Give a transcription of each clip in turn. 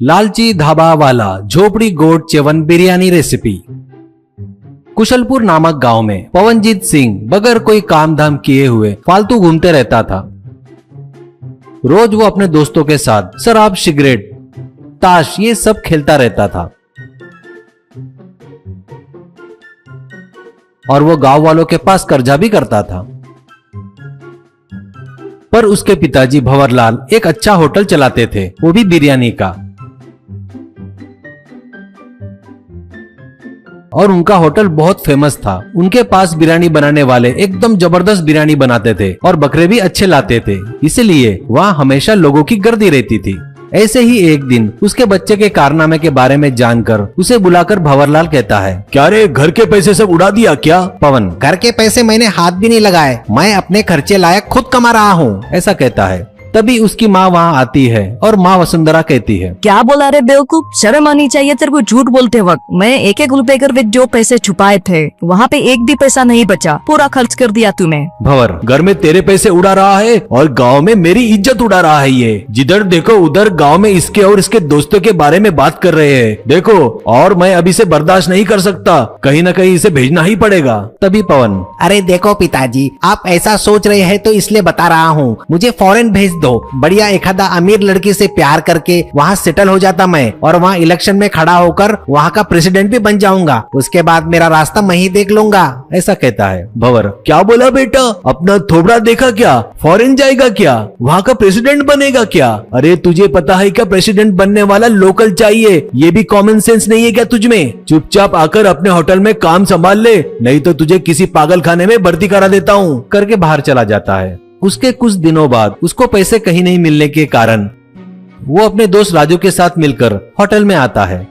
लालची ढाबा वाला झोपड़ी गोट चेवन बिरयानी रेसिपी। कुशलपुर नामक गांव में पवनजीत सिंह बगैर कोई काम धाम किए हुए फालतू घूमते रहता था। रोज वो अपने दोस्तों के साथ शराब, सिगरेट, ताश ये सब खेलता रहता था और वो गांव वालों के पास कर्जा भी करता था। पर उसके पिताजी भंवरलाल एक अच्छा होटल चलाते थे, वो भी बिरयानी का। और उनका होटल बहुत फेमस था। उनके पास बिरयानी बनाने वाले एकदम जबरदस्त बिरयानी बनाते थे और बकरे भी अच्छे लाते थे, इसलिए वहाँ हमेशा लोगों की गर्दी रहती थी। ऐसे ही एक दिन उसके बच्चे के कारनामे के बारे में जानकर उसे बुलाकर भंवरलाल कहता है, क्या रे घर के पैसे सब उड़ा दिया क्या? पवन, घर के पैसे मैंने हाथ भी नहीं लगाए, मैं अपने खर्चे लायक खुद कमा रहा हूँ, ऐसा कहता है। तभी उसकी माँ वहाँ आती है और माँ वसुंधरा कहती है, क्या बोला रे बेवकूफ, शर्म आनी चाहिए तेरे को झूठ बोलते वक्त। मैं एक एक रुपए कर जो पैसे छुपाए थे वहाँ पे एक भी पैसा नहीं बचा, पूरा खर्च कर दिया तूने। भंवर, घर में तेरे पैसे उड़ा रहा है और गांव में मेरी इज्जत उड़ा रहा है। ये जिधर देखो उधर गांव में इसके और इसके दोस्तों के बारे में बात कर रहे हैं, देखो, और मैं अभी से बर्दाश्त नहीं कर सकता, कहीं न कहीं इसे भेजना ही पड़ेगा। तभी पवन, अरे देखो पिताजी, आप ऐसा सोच रहे हैं तो इसलिए बता रहा हूँ, मुझे फॉरेन भेज दो, बढ़िया एक आधा अमीर लड़की से प्यार करके वहाँ सेटल हो जाता मैं और वहाँ इलेक्शन में खड़ा होकर वहाँ का प्रेसिडेंट भी बन जाऊंगा, उसके बाद मेरा रास्ता मैं ही देख लूंगा, ऐसा कहता है। भंवर, क्या बोला बेटा, अपना थोबड़ा देखा क्या? फॉरेन जाएगा क्या? वहाँ का प्रेसिडेंट बनेगा क्या? अरे तुझे पता है क्या, प्रेसिडेंट बनने वाला लोकल चाहिए, ये भी कॉमन सेंस नहीं है क्या तुझमें? चुपचाप आकर अपने होटल में काम संभाल ले, नहीं तो तुझे किसी पागल खाने में भर्ती करा देता हूँ, करके बाहर चला जाता है। उसके कुछ दिनों बाद उसको पैसे कहीं नहीं मिलने के कारण वो अपने दोस्त राजू के साथ मिलकर होटल में आता है।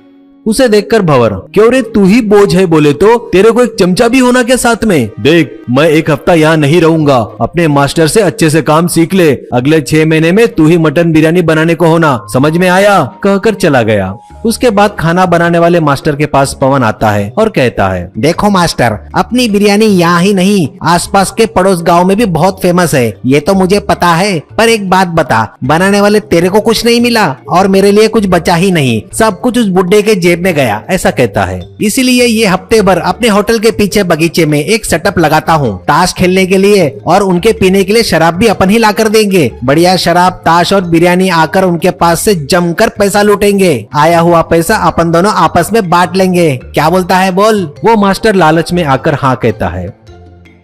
उसे देखकर भंवर, क्यों रे तू ही बोझ है, बोले तो तेरे को एक चमचा भी होना क्या साथ में? देख, मैं एक हफ्ता यहाँ नहीं रहूंगा, अपने मास्टर से अच्छे से काम सीख ले, अगले 6 महीने में तू ही मटन बिरयानी बनाने को होना, समझ में आया? कहकर चला गया। उसके बाद खाना बनाने वाले मास्टर के पास पवन आता है और कहता है, देखो मास्टर, अपनी बिरयानी यहाँ ही नहीं आसपास के पड़ोस गांव में भी बहुत फेमस है, ये तो मुझे पता है, पर एक बात बता, बनाने वाले तेरे को कुछ नहीं मिला और मेरे लिए कुछ बचा ही नहीं, सब कुछ उस बुड्ढे के जेब में गया, ऐसा कहता है। इसीलिए ये हफ्ते भर अपने होटल के पीछे बगीचे में एक सेटअप लगाता हूँ ताश खेलने के लिए, और उनके पीने के लिए शराब भी अपन ही ला कर देंगे। बढ़िया शराब, ताश और बिरयानी आकर उनके पास से जमकर पैसा लूटेंगे, आया हुआ पैसा अपन दोनों आपस में बांट लेंगे, क्या बोलता है बोल? वो मास्टर लालच में आकर हाँ कहता है।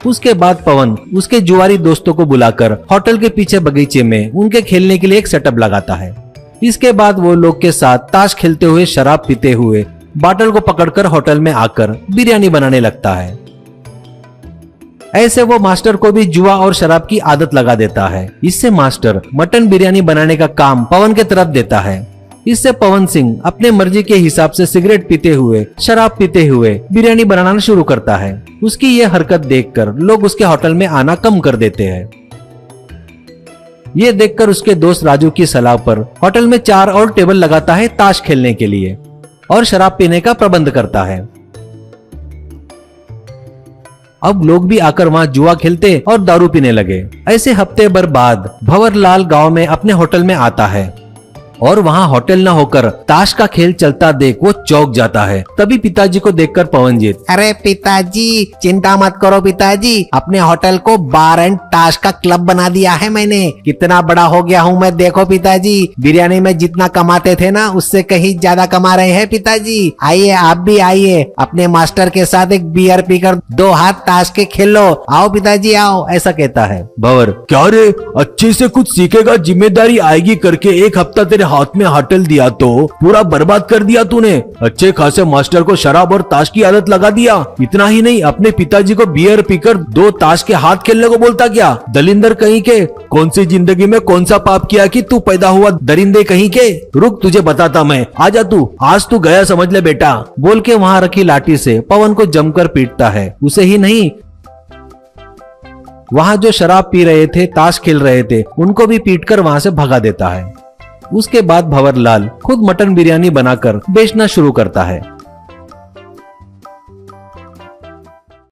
उसके बाद पवन उसके जुआरी दोस्तों को बुलाकर होटल के पीछे बगीचे में उनके खेलने के लिए एक सेटअप लगाता है। इसके बाद वो लोग के साथ ताश खेलते हुए, शराब पीते हुए, बॉटल को पकड़कर होटल में आकर बिरयानी बनाने लगता है। ऐसे वो मास्टर को भी जुआ और शराब की आदत लगा देता है। इससे मास्टर मटन बिरयानी बनाने का काम पवन के तरफ देता है। इससे पवन सिंह अपने मर्जी के हिसाब से सिगरेट पीते हुए, शराब पीते हुए बिरयानी बनाना शुरू करता है। उसकी ये हरकत देखकर लोग उसके होटल में आना कम कर देते हैं। ये देखकर उसके दोस्त राजू की सलाह पर होटल में 4 और टेबल लगाता है ताश खेलने के लिए और शराब पीने का प्रबंध करता है। अब लोग भी आकर वहाँ जुआ खेलते और दारू पीने लगे। ऐसे हफ्ते भर बाद भंवरलाल गांव में अपने होटल में आता है और वहाँ होटल न होकर ताश का खेल चलता देख वो चौंक जाता है। तभी पिताजी को देखकर पवनजीत, अरे पिताजी, चिंता मत करो पिताजी, अपने होटल को बार एंड ताश का क्लब बना दिया है मैंने, कितना बड़ा हो गया हूँ मैं, देखो पिताजी, बिरयानी में जितना कमाते थे ना उससे कहीं ज्यादा कमा रहे हैं पिताजी, आइए आप भी आइए, अपने मास्टर के साथ एक बियर पीकर 2 हाथ ताश के खेल लो, आओ पिताजी आओ, ऐसा कहता है। भंवर, क्या रे अच्छे से कुछ सीखेगा, जिम्मेदारी आएगी करके एक हफ्ता तेरे हाथ में होटल दिया तो पूरा बर्बाद कर दिया तूने। अच्छे खासे मास्टर को शराब और ताश की आदत लगा दिया। इतना ही नहीं, अपने पिताजी को बियर पीकर 2 ताश के हाथ खेलने को बोलता क्या? दलिंदर कहीं के, कौन सी जिंदगी में कौन सा पाप किया कि तू पैदा हुआ दरिंदे कहीं के? रुक, तुझे बताता मैं, आजा तू, आज तू गया समझ ले बेटा, बोल के वहाँ रखी लाठी से पवन को जमकर पीटता है। उसे ही नहीं, वहाँ जो शराब पी रहे थे, ताश खेल रहे थे, उनको भी पीटकर वहाँ से भगा देता है। उसके बाद भंवरलाल खुद मटन बिरयानी बनाकर बेचना शुरू करता है।